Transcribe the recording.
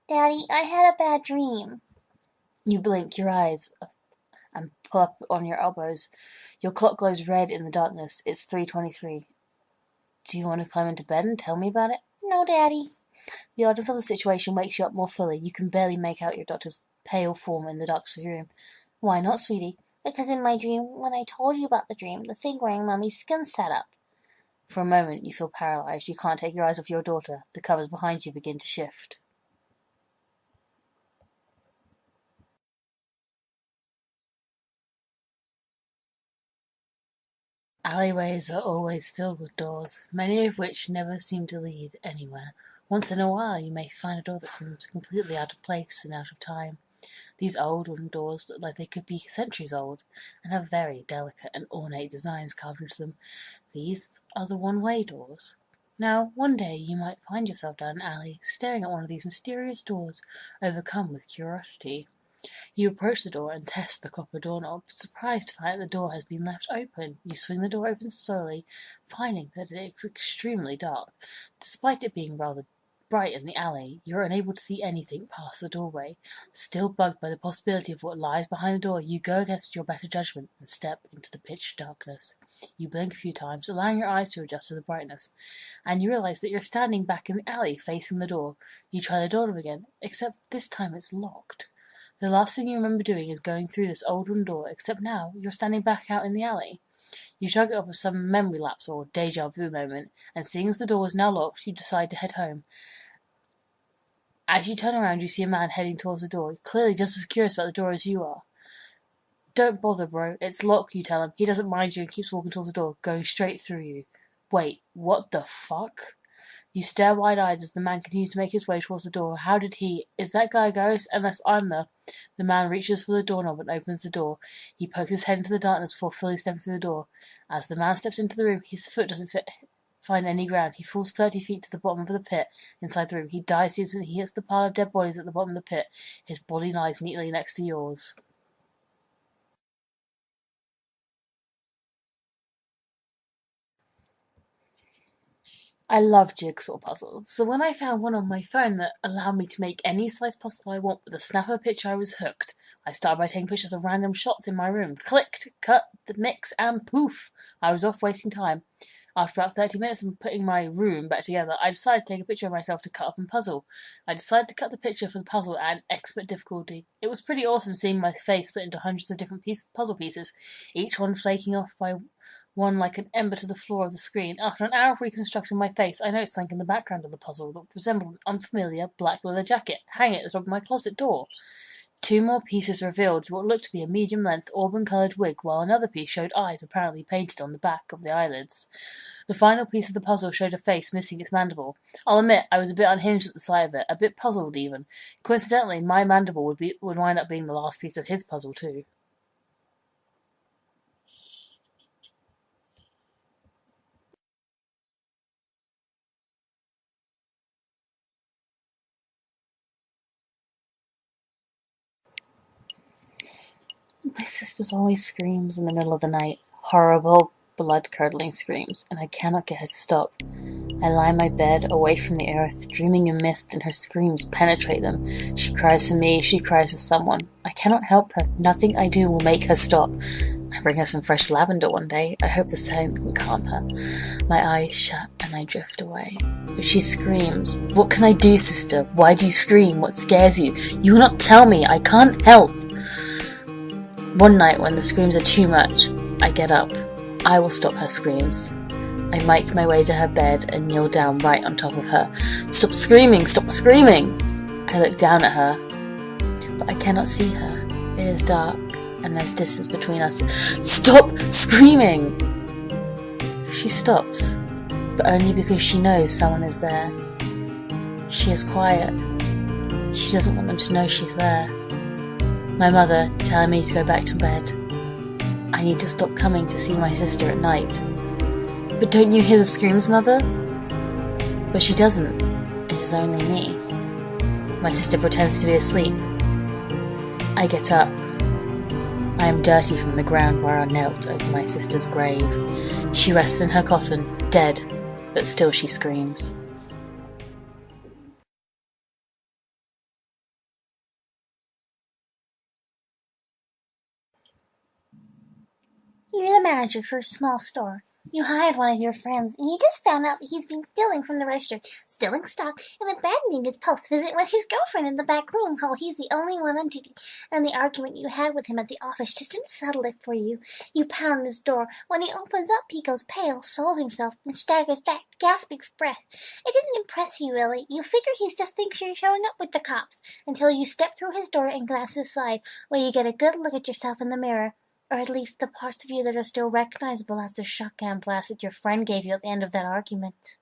Daddy, I had a bad dream. You blink your eyes and pull up on your elbows. Your clock glows red in the darkness. It's 3:23. Do you want to climb into bed and tell me about it? No, Daddy. The oddness of the situation wakes you up more fully. You can barely make out your doctor's pale form in the darkness of the room. Why not, sweetie? Because in my dream, when I told you about the dream, the thing wearing Mummy's skin sat up. For a moment, you feel paralyzed. You can't take your eyes off your daughter. The covers behind you begin to shift. Alleyways are always filled with doors, many of which never seem to lead anywhere. Once in a while, you may find a door that seems completely out of place and out of time. These old wooden doors look like they could be centuries old, and have very delicate and ornate designs carved into them. These are the one-way doors. Now, one day you might find yourself down an alley, staring at one of these mysterious doors, overcome with curiosity. You approach the door and test the copper doorknob, surprised to find that the door has been left open. You swing the door open slowly, finding that it is extremely dark. Despite it being rather bright in the alley, you are unable to see anything past the doorway. Still bugged by the possibility of what lies behind the door, you go against your better judgment and step into the pitch darkness. You blink a few times, allowing your eyes to adjust to the brightness, and you realize that you're standing back in the alley facing the door. You try the doorknob again, except this time it's locked. The last thing you remember doing is going through this old wooden door, except now you're standing back out in the alley. You shrug it off with some memory lapse or deja vu moment, and seeing as the door is now locked, you decide to head home. As you turn around, you see a man heading towards the door, clearly just as curious about the door as you are. Don't bother, bro. It's locked, you tell him. He doesn't mind you and keeps walking towards the door, going straight through you. Wait, what the fuck? You stare wide-eyed as the man continues to make his way towards the door. How did he? Is that guy a ghost? Unless I'm the... The man reaches for the doorknob and opens the door. He pokes his head into the darkness before fully stepping through the door. As the man steps into the room, his foot doesn't find any ground. He falls 30 feet to the bottom of the pit inside the room. He dies the instant he hits the pile of dead bodies at the bottom of the pit. His body lies neatly next to yours. I love jigsaw puzzles, so when I found one on my phone that allowed me to make any size puzzle I want with a snap of a picture, I was hooked. I started by taking pictures of random shots in my room. Clicked, cut, the mix, and poof! I was off wasting time. After about 30 minutes of putting my room back together, I decided to take a picture of myself to cut up and puzzle. I decided to cut the picture for the puzzle at an expert difficulty. It was pretty awesome seeing my face split into hundreds of different puzzle pieces, each one flaking off by one like an ember to the floor of the screen. After an hour of reconstructing my face, I noticed something in the background of the puzzle that resembled an unfamiliar black leather jacket hanging at the top of my closet door. Two more pieces revealed what looked to be a medium-length auburn-coloured wig, while another piece showed eyes apparently painted on the back of the eyelids. The final piece of the puzzle showed a face missing its mandible. I'll admit I was a bit unhinged at the sight of it, a bit puzzled even. Coincidentally, my mandible would wind up being the last piece of his puzzle too. My sister always screams in the middle of the night. Horrible, blood-curdling screams, and I cannot get her to stop. I lie in my bed, away from the earth, dreaming in mist, and her screams penetrate them. She cries for me, she cries for someone. I cannot help her. Nothing I do will make her stop. I bring her some fresh lavender one day. I hope the scent can calm her. My eyes shut, and I drift away. But she screams. What can I do, sister? Why do you scream? What scares you? You will not tell me. I can't help. One night, when the screams are too much, I get up. I will stop her screams. I make my way to her bed and kneel down right on top of her. Stop screaming! Stop screaming! I look down at her, but I cannot see her. It is dark, and there's distance between us. Stop screaming! She stops, but only because she knows someone is there. She is quiet. She doesn't want them to know she's there. My mother telling me to go back to bed. I need to stop coming to see my sister at night. But don't you hear the screams, Mother? But she doesn't. It is only me. My sister pretends to be asleep. I get up. I am dirty from the ground where I knelt over my sister's grave. She rests in her coffin, dead, but still she screams. You're the manager for a small store. You hired one of your friends, and you just found out that he's been stealing from the register, stealing stock, and abandoning his post visit with his girlfriend in the back room while he's the only one on duty. And the argument you had with him at the office just didn't settle it for you. You pound on his door. When he opens up, he goes pale, soils himself, and staggers back, gasping for breath. It didn't impress you, really. You figure he just thinks you're showing up with the cops, until you step through his door and glance aside, where you get a good look at yourself in the mirror. Or at least the parts of you that are still recognizable after the shotgun blast that your friend gave you at the end of that argument.